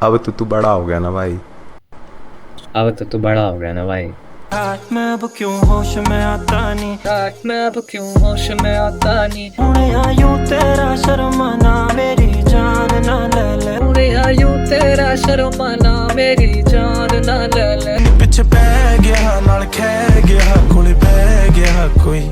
अब तो तू बड़ा हो गया ना भाई। अब तो तू बड़ा हो गया ना भाई। रात में अब क्यों होश में आता नहीं। रात में अब क्यों होश में आता नहीं। हुणे आयूं तेरा शर्माना मेरी जान ना ले ले। पूरे आयु तेरा शर्माना मेरी जान ना ले ले। पिछे पै गया नाल खै गया कोले बह गया कोई।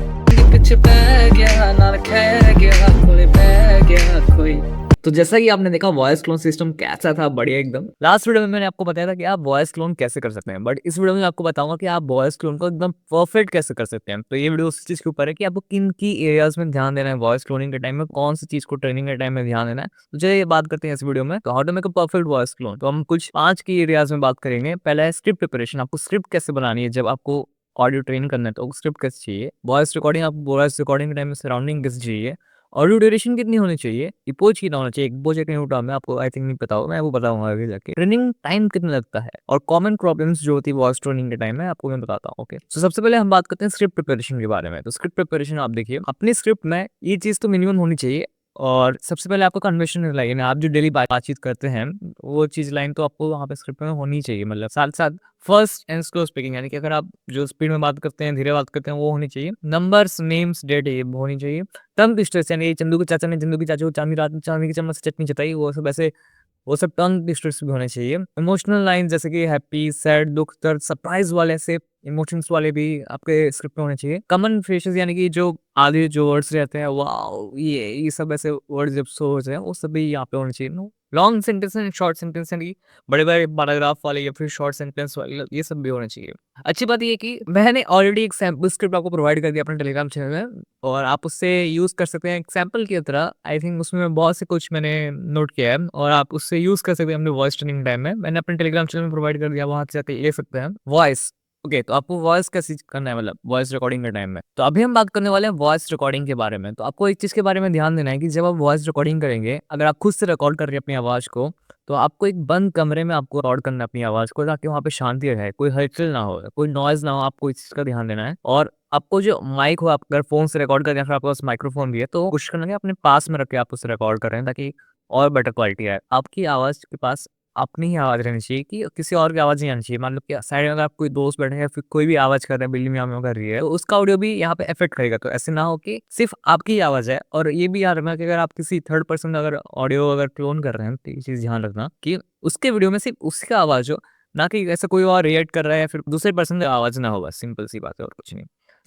पीछे पै गया नाल खै गया कोई बह गया कोई। तो जैसा कि आपने देखा वॉइस क्लोन सिस्टम कैसा था, बढ़िया एकदम। लास्ट वीडियो में मैंने आपको बताया था कि आप वॉइस क्लोन कैसे कर सकते हैं, बट इस वीडियो में आपको बताऊंगा कि आप वॉइस क्लोन को एकदम परफेक्ट कैसे कर सकते हैं। तो ये वीडियो उस चीज के ऊपर है कि आपको किन की एरियाज में ध्यान देना है वॉइस क्लोनिंग के टाइम में, कौन सी चीज को ट्रेनिंग के टाइम में ध्यान देना है। तो चलिए ये बात करते हैं इस वीडियो में। तो how to make a perfect voice clone, तो हम कुछ 5 की एरियाज में बात करेंगे। पहला है स्क्रिप्ट प्रिपरेशन, आपको स्क्रिप्ट कैसे बनानी है जब आपको ऑडियो ट्रेन करना है, तो स्क्रिप्ट कैसे चाहिए। वॉइस रिकॉर्डिंग, आप वॉइस रिकॉर्डिंग के टाइम में सराउंडिंग कैसे चाहिए। ऑडियो ड्यूरेशन कितनी होनी चाहिए, इपोज कितना होना चाहिए, इपोज एक होता है आपको आई थिंक नहीं पता हो, मैं वो बताऊंगा आगे जाके। ट्रेनिंग टाइम कितना लगता है और कॉमन प्रॉब्लम्स जो होती है वॉइस ट्रेनिंग के टाइम में आपको मैं बताता हूँ। ओके, तो सबसे पहले हम बात करते हैं स्क्रिप्ट प्रिपरेशन के बारे में। तो स्क्रिप्ट प्रिपरेशन आप देखिए, अपनी स्क्रिप्ट में ये चीज तो मिनिमम होनी चाहिए। और सबसे पहले आपको कन्वर्सेशन लाइन, आप जो डेली बातचीत करते हैं वो चीज लाइन तो आपको वहाँ पे स्क्रिप्ट में होनी चाहिए। मतलब साथ साथ फर्स्ट एंड स्लो स्पीकिंग, यानी कि अगर आप जो स्पीड में बात करते हैं, धीरे बात करते हैं, वो होनी चाहिए। नंबर्स, नेम्स, डेट ये होनी चाहिए। टंग ट्विस्टर्स, यानी चंदू के चाचा ने चंदू की चाचा को चांदी रात में चांदी की चम्मच से चटनी चटाई, वो सब ऐसे, वो सब टंग ट्विस्टर्स भी होने चाहिए। इमोशनल लाइन जैसे कि हैप्पी, सैड, दुख, दर्द, सरप्राइज वाले ऐसे इमोशंस वाले भी आपके स्क्रिप्ट में होने चाहिए। कॉमन फ्रेजेस, यानी कि जो आधे जो वर्ड्स रहते हैं, वाओ, ये सब ऐसे वर्ड्स जब शो होते हैं वो सब भी यहाँ पे होने चाहिए। No long sentence and short sentence, यानी बड़े-बड़े पैराग्राफ वाले या फिर शॉर्ट सेंटेंस वाले, ये सब भी होने चाहिए। अच्छी बात ये है कि मैंने ऑलरेडी एक सैंपल स्क्रिप्ट आपको प्रोवाइड कर दिया अपने टेलीग्राम चैनल में, और आप उससे यूज़ कर सकते हैं एग्जाम्पल की तरह। आई थिंक उसमें बहुत से कुछ मैंने नोट किया है और आप उससे यूज़ कर सकते हैं अपने वॉइस ट्रेनिंग टाइम में। मैंने अपने टेलीग्राम चैनल में प्रोवाइड कर दिया, वहाँ से जाके ले सकते हैं। वॉइस, ओके, तो आपको वॉइस कैसे करना है, मतलब वॉइस रिकॉर्डिंग के टाइम में। तो अभी हम बात करने वाले हैं वॉइस रिकॉर्डिंग के बारे में। तो आपको एक चीज़ के बारे में ध्यान देना है कि जब आप वॉइस रिकॉर्डिंग करेंगे, अगर आप खुद से रिकॉर्ड कर रहे हैं अपनी आवाज़ को, तो आपको एक बंद कमरे में आपको रिकॉर्ड करना है अपनी आवाज़ को, ताकि वहाँ पे शांति रहे, कोई हलचल ना हो, कोई नॉइज़ ना हो, आपको इस चीज़ का ध्यान देना है। और आपको जो माइक हो, आप अगर फ़ोन से रिकॉर्ड कर रहे हैं या फिर आपके पास माइक्रोफ़ोन भी है, तो कोशिश करना कि अपने पास में रख के आप उसे रिकॉर्ड कर रहे हैं, ताकि और बेटर क्वालिटी आए। आपकी आवाज़ के पास अपनी ही आवाज़ रहनी चाहिए, कि किसी और की आवाज़ नहीं आनी चाहिए। मान लो कि साइड में अगर आप कोई दोस्त बैठे हैं या फिर कोई भी आवाज़ कर रहा है, बिल्ली म्याऊं-म्याऊं कर रही है, तो उसका ऑडियो भी यहाँ पे इफ़ेक्ट करेगा। तो ऐसे ना हो कि सिर्फ़ आपकी ही आवाज़ है। और ये भी याद रखना कि अगर आप किसी थर्ड पर्सन का अगर ऑडियो अगर क्लोन कर रहे हैं, तो ये चीज़ ध्यान रखना कि उसके वीडियो में सिर्फ़ उसका आवाज़ हो, ना कि ऐसा कोई और रिएक्ट कर रहा है या फिर दूसरे पर्सन का आवाज़ ना हो, बस सिंपल सी बात है और कुछ नहीं।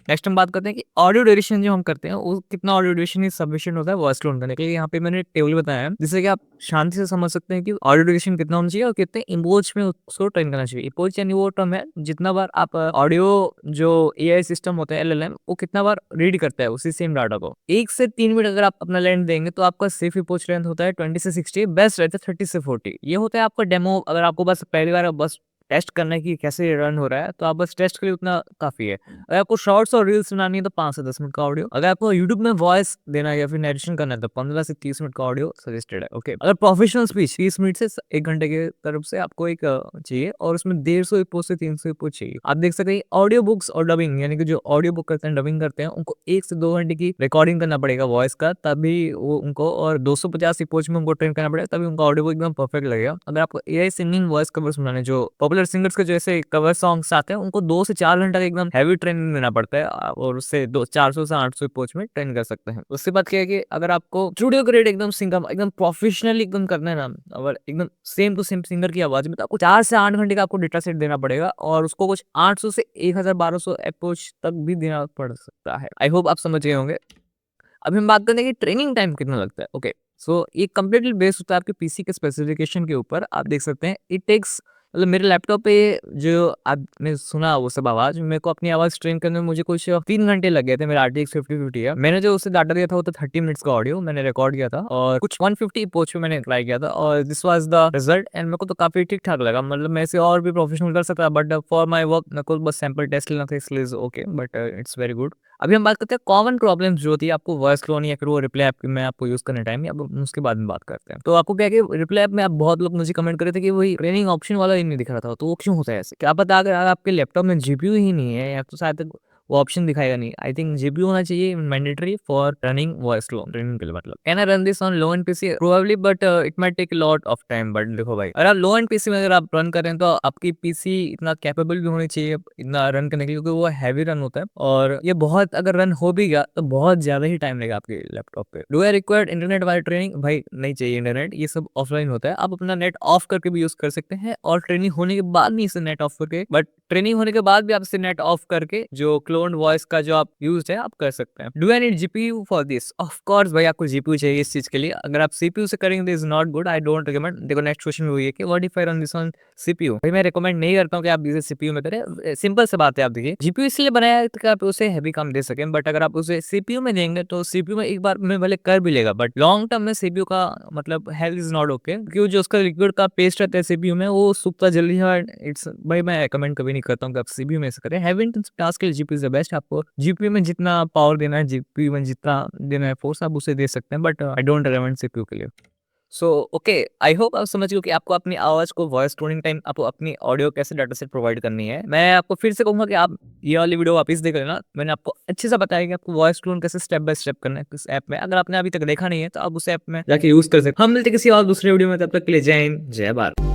नेक्स्ट हम बात करते हैं कि ऑडियो ड्यूरेशन जो हम करते हैं, वो कितना ऑडियो ड्यूरेशन इज सफिशिएंट होता है वॉइस क्लोन करने के लिए। यहाँ पे मैंने एक टेबल बताया है, जिससे कि आप शांति से समझ सकते हैं कि ऑडियो ड्यूरेशन कितना होना चाहिए और कितने इमोज में उसको ट्रेन करना चाहिए। इमोज यानी वो टर्म है जितना बार आप ऑडियो जो एआई सिस्टम होता है एलएलएम, वो कितना बार रीड करता है उसी सेम डाटा को। 1 से 3 मिनट अगर आप अपना लेंथ देंगे, तो आपका सेफ इमोज लेंथ होता है 20 से 60, बेस्ट रहता है 30 से 40। ये होता है आपका डेमो। अगर आपको बस पहली बार बस टेस्ट करना है कि कैसे रन हो रहा है, तो आप बस टेस्ट के लिए उतना काफ़ी है। अगर आपको शॉर्ट्स और रील्स बनानी है, तो 5 से 10 मिनट का ऑडियो। अगर आपको यूट्यूब में वॉइस देना है या फिर नरेशन करना है, तो 15 से 30 मिनट का ऑडियो सजेस्टेड है। ओके, अगर प्रोफेशनल स्पीच 30 मिनट से 1 घंटे की तरफ से आपको एक चाहिए, और उसमें 150 पोस्ट से 300 पोस्ट चाहिए। आप देख सकते हैं ऑडियो बुक्स और डबिंग, यानी कि जो ऑडियो बुक करते हैं, डबिंग करते हैं, उनको 1 से 2 घंटे की रिकॉर्डिंग करना पड़ेगा वॉइस का, तभी वो उनको, और 250 पोस्ट में उनको ट्रेन करना पड़ेगा, तभी उनका ऑडियो बुक एकदम परफेक्ट लगेगा। अगर आपको एआई सिंगिंग वॉइस कवर्स बनाने, जो पॉपुलर सिंगर्स के जैसे कवर सॉन्ग्स आते हैं, उनको 2 से 4 घंटा का एकदम हैवी ट्रेनिंग देना पड़ता है, और उससे 2 400 से 800 पोच में ट्रेन कर सकते हैं। उसके बाद क्या है कि अगर आपको स्टूडियो ग्रेड एकदम सिंगर एकदम प्रोफेशनली एकदम करना है ना, और एकदम सेम टू सेम सिंगर की आवाज में, तो आपको 4 से 8 घंटे का आपको डेटा सेट देना पड़ेगा, और उसको कुछ 800 से 1200 अप्रोच तक भी देना पड़ सकता है। आई होप आप समझ गए होंगे। अभी हम बात करते हैं कि ट्रेनिंग टाइम कितना लगता है। ओके, सो ये कंप्लीटली बेस्ड होता है आपके पीसी के स्पेसिफिकेशन के ऊपर। आप देख सकते हैं इट टेक्स, मतलब मेरे लैपटॉप पे जो आपने सुना वो सब आवाज़, मेरे को अपनी आवाज़ ट्रेन करने में मुझे कुछ 3 घंटे लग गए थे। मेरा आरटीएक्स 5050 है। मैंने जो उसे डाटा दिया था वो तो 30 मिनट्स का ऑडियो मैंने रिकॉर्ड किया था, और कुछ 150 पोच पे मैंने ट्राई किया था, और this was the result, and मेरे को तो काफ़ी ठीक-ठाक लगा। मतलब मैं इसे और भी प्रोफेशनल कर सकता, बट फॉर माय वर्क मेरे को बस सैंपल टेस्ट लेना था, इसलिए is okay, but it's very good. अभी हम बात करते हैं कॉमन प्रॉब्लम्स जो होती है आपको वॉइस क्लोन या फिर वो रिप्ले ऐप में आपको यूज़ करने टाइम, या उसके बाद में बात करते हैं। तो आपको क्या है कि रिप्ले ऐप में आप बहुत लोग मुझे कमेंट कर रहे थे कि वही ट्रेनिंग ऑप्शन वाला ही नहीं दिख रहा था, तो वो क्यों होता है ऐसे? क्या पता अगर आपके लैपटॉप में जीपीयू ही नहीं है, या तो शायद वो ऑप्शन दिखाएगा नहीं। आई थिंक जीपीयू होना चाहिए mandatory for running voice clone training के लिए। मतलब can I run this on low end PC? Probably, but it might take lot of time. बट देखो भाई, अगर आप लो एंड पीसी में अगर आप रन कर रहे हैं तो आपकी पीसी इतना कैपेबल भी होनी चाहिए इतना रन करने के लिए, क्योंकि वो हैवी रन होता है और ये बहुत अगर रन हो भी गया तो बहुत ज्यादा ही टाइम लगेगा आपके लैपटॉप पे। डू आई रिक्वायर्ड इंटरनेट वाली ट्रेनिंग? भाई नहीं चाहिए इंटरनेट, ये सब ऑफलाइन होता है। आप अपना नेट ऑफ करके भी यूज कर सकते हैं और ट्रेनिंग होने के बाद नहीं इसे नेट ऑफ करके, बट ट्रेनिंग होने के बाद भी आप इसे नेट ऑफ करके जो क्लोन वॉइस का जो आप यूज है आप कर सकते हैं। Do I need GPU for this? Of course भाई, आपको जीपीयू चाहिए इस चीज के लिए। अगर आप सीपीयू से करेंगे is not good, I don't recommend. देखो नेक्स्ट क्वेश्चन में वही है कि what if I run this on CPU? भाई मैं रिकमेंड नहीं करता हूँ कि आप इसे सीपीयू में करें। सिंपल से बात है, आप देखिए जीपीयू इसलिए बनाया है कि आप उसे हैवी काम दे सकें, बट अगर आप उसे सीपीयू में देंगे तो सीपीयू में एक बार में भले कर भी लेगा, बट लॉन्ग टर्म में सीपीयू का मतलब हेल्थ इज नॉट ओके, क्योंकि जो उसका लिक्विड का पेस्ट रहता है सीपीयू में वो सूखता जल्दी है। इट्स भाई मैं रिकमेंड कभी नहीं करता हूँ कि आप सीपीयू में से करें। हैवी इंटेंसिव टास्क के लिए जीपीयू इज द बेस्ट। आपको जीपीयू में जितना पावर देना है, जीपीयू में जितना देना है फोर्स, आप उसे दे सकते हैं, but I don't recommend CPU के लिए। सो ओके, आई होप आप समझ गए कि आपको अपनी आवाज को वॉइस क्लोनिंग टाइम आपको अपनी ऑडियो कैसे डाटा सेट प्रोवाइड करनी है। मैं आपको फिर से कहूंगा कि आप ये वाली वीडियो वापस देख लेना। मैंने आपको अच्छे से बताया कि आपको वॉइस क्लोन कैसे स्टेप बाय स्टेप करना है किस ऐप में। अगर आपने अभी तक देखा नहीं है तो आप उस ऐप में जाके यूज कर सकते हैं। हम मिलते किसी और दूसरे वीडियो में, तब तक के लिए जय हिंद जय भारत।